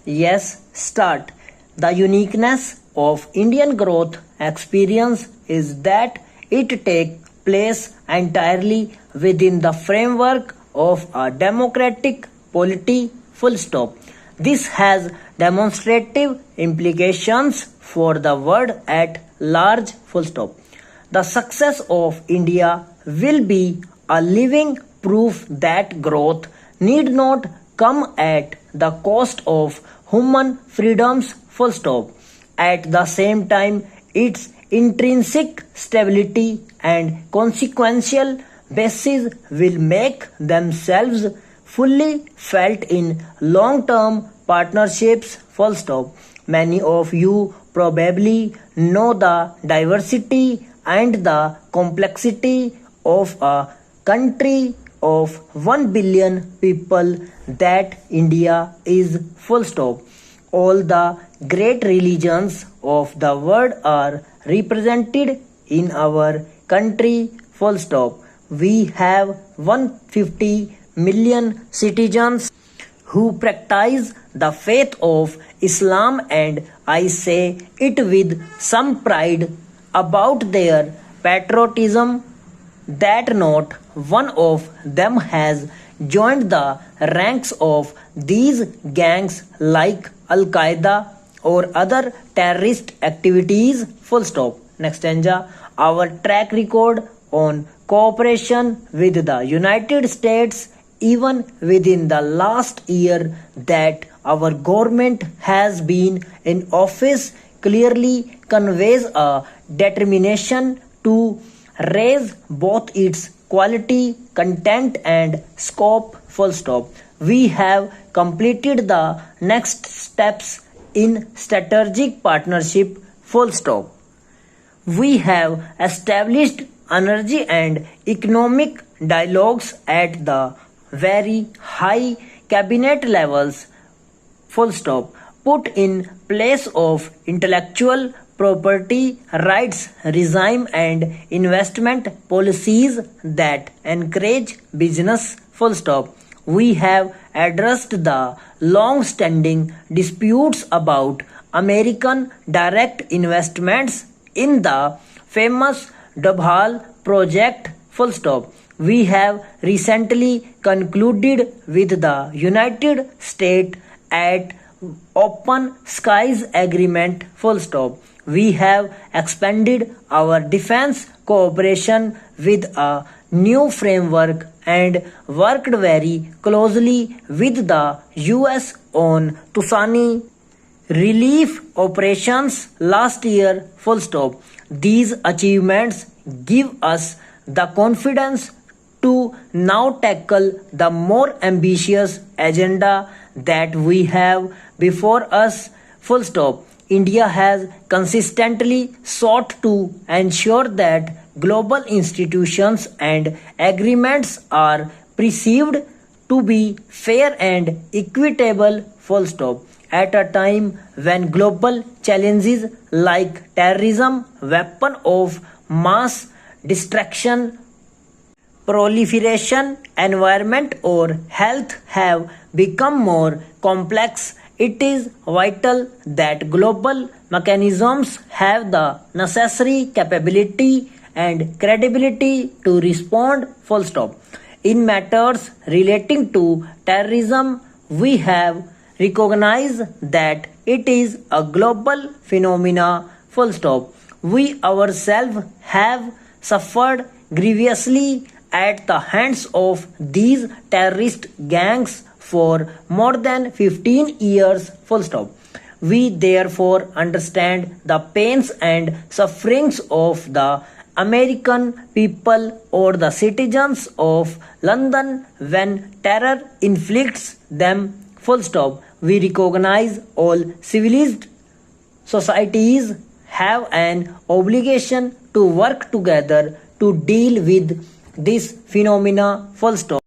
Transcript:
Yes, start. The uniqueness of Indian growth experience is that it takes place entirely within the framework of a democratic polity full stop. This has demonstrative implications for the world at large full stop. The success of India will be a living proof that growth need not come at the cost of human freedoms full stop. At the same time, its intrinsic stability and consequential basis will make themselves fully felt in long-term partnerships full stop. Many of you probably know the diversity and the complexity of a country of 1 billion people that India is full stop. All the great religions of the world are represented in our country full stop. We have 150 million citizens who practice the faith of Islam, and I say it with some pride about their patriotism that not one of them has joined the ranks of these gangs like Al Qaeda or other terrorist activities. Full stop. Next stanza. Our track record on cooperation with the United States, even within the last year that our government has been in office, clearly conveys a determination to raise both its quality, content, and scope. Full stop. We have completed the next steps in strategic partnership. Full stop. We have established energy and economic dialogues at the very high cabinet levels. Full stop. Put in place of intellectual property rights regime and investment policies that encourage business. Full stop. We have addressed the long standing disputes about American direct investments in the famous Dabhal project. Full stop. We have recently concluded with the United States at Open Skies Agreement. Full stop. We have expanded our defense cooperation with a new framework and worked very closely with the US on Tusani relief operations last year. Full stop. These achievements give us the confidence to now tackle the more ambitious agenda that we have before us. Full stop. India has consistently sought to ensure that global institutions and agreements are perceived to be fair and equitable. Full stop. At a time when global challenges like terrorism, weapon of mass destruction, proliferation, environment, or health have become more complex, it is vital that global mechanisms have the necessary capability and credibility to respond. Full stop. In matters relating to terrorism, we have recognized that it is a global phenomena. Full stop. We ourselves have suffered grievously at the hands of these terrorist gangs for more than 15 years. Full stop. We therefore understand the pains and sufferings of the American people or the citizens of London when terror inflicts them. Full stop. We recognize all civilized societies have an obligation to work together to deal with this phenomena. Full stop.